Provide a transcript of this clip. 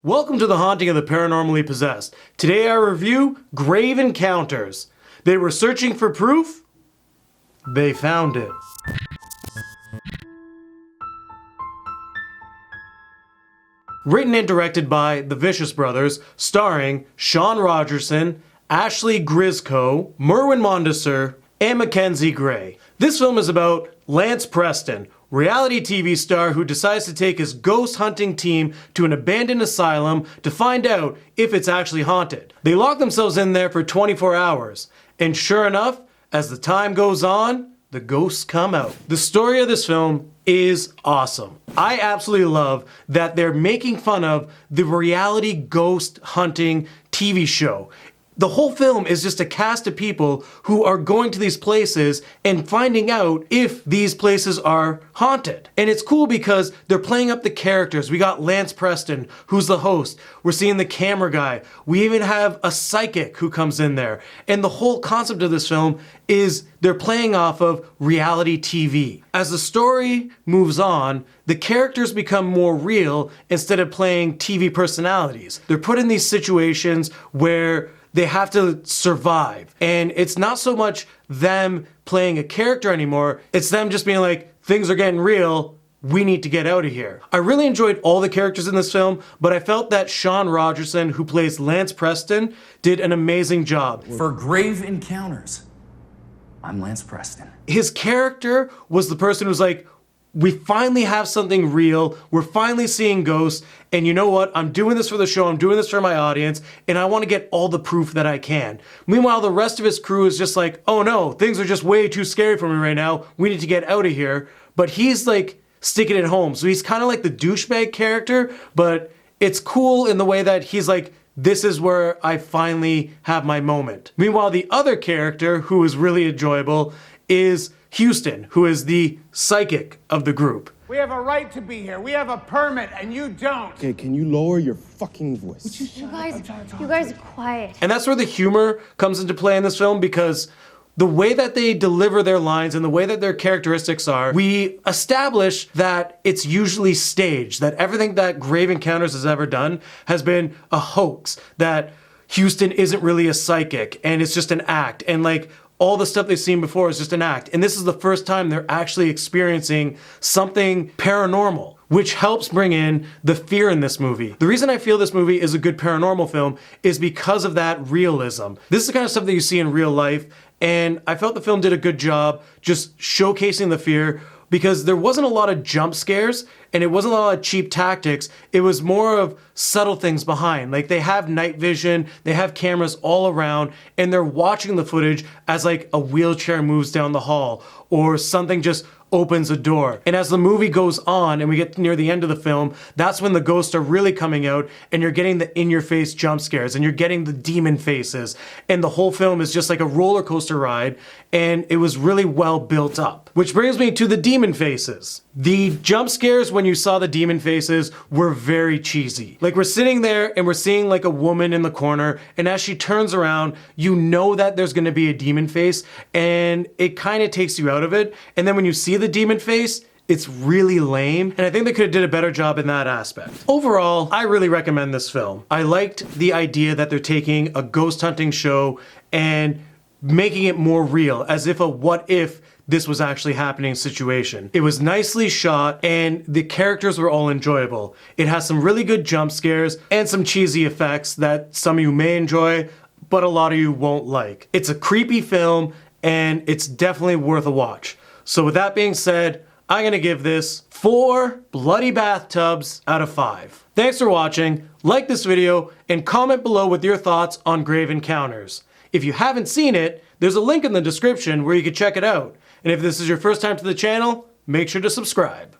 Welcome to the haunting of the paranormally possessed. Today I review Grave Encounters. They were searching for proof. They found it. Written and directed by the Vicious Brothers, starring Sean Rogerson, Ashleigh Gryzko, Merwin Mondesir, and Mackenzie Gray. This film is about Lance Preston, reality TV star who decides to take his ghost hunting team to an abandoned asylum to find out if it's actually haunted. They lock themselves in there for 24 hours, and sure enough, as the time goes on, the ghosts come out. The story of this film is awesome. I absolutely love that they're making fun of the reality ghost hunting TV show. The whole film is just a cast of people who are going to these places and finding out if these places are haunted. And it's cool because they're playing up the characters. We got Lance Preston, who's the host. We're seeing the camera guy. We even have a psychic who comes in there. And the whole concept of this film is they're playing off of reality TV. As the story moves on, the characters become more real instead of playing TV personalities. They're put in these situations where they have to survive. And it's not so much them playing a character anymore, it's them just being like, things are getting real, we need to get out of here. I really enjoyed all the characters in this film, but I felt that Sean Rogerson, who plays Lance Preston, did an amazing job. For Grave Encounters, I'm Lance Preston. His character was the person who's like, we finally have something real, we're finally seeing ghosts, and you know what, I'm doing this for the show, I'm doing this for my audience, and I want to get all the proof that I can. Meanwhile, the rest of his crew is just like, oh no, things are just way too scary for me right now, we need to get out of here. But he's like sticking it home, so he's kind of like the douchebag character, but it's cool in the way that he's like, this is where I finally have my moment. Meanwhile, the other character, who is really enjoyable, is Houston, who is the psychic of the group. We have a right to be here. We have a permit, and you don't. Okay, can you lower your fucking voice? You guys are quiet. And that's where the humor comes into play in this film, because the way that they deliver their lines and the way that their characteristics are, we establish that it's usually staged, that everything that Grave Encounters has ever done has been a hoax, that Houston isn't really a psychic, and it's just an act, and like, all the stuff they've seen before is just an act. And this is the first time they're actually experiencing something paranormal, which helps bring in the fear in this movie. The reason I feel this movie is a good paranormal film is because of that realism. This is the kind of stuff that you see in real life, and I felt the film did a good job just showcasing the fear, because there wasn't a lot of jump scares and it wasn't a lot of cheap tactics. It was more of subtle things behind. Like, they have night vision, they have cameras all around, and they're watching the footage as like a wheelchair moves down the hall or something just opens a door. And as the movie goes on and we get near the end of the film, that's when the ghosts are really coming out and you're getting the in-your-face jump scares and you're getting the demon faces. And the whole film is just like a roller coaster ride, and it was really well built up. Which brings me to the demon faces. The jump scares when you saw the demon faces were very cheesy. Like, we're sitting there and we're seeing like a woman in the corner, and as she turns around, you know that there's gonna be a demon face, and it kind of takes you out of it. And then when you see the demon face, it's really lame, and I think they could have did a better job in that aspect. Overall, I really recommend this film. I liked the idea that they're taking a ghost hunting show and making it more real, as if a what if this was actually happening situation. It was nicely shot, and the characters were all enjoyable. It has some really good jump scares and some cheesy effects that some of you may enjoy, but a lot of you won't like. It's a creepy film, and it's definitely worth a watch. So with that being said, I'm gonna give this 4 bloody bathtubs out of 5. Thanks for watching, like this video, and comment below with your thoughts on Grave Encounters. If you haven't seen it, there's a link in the description where you can check it out. And if this is your first time to the channel, make sure to subscribe.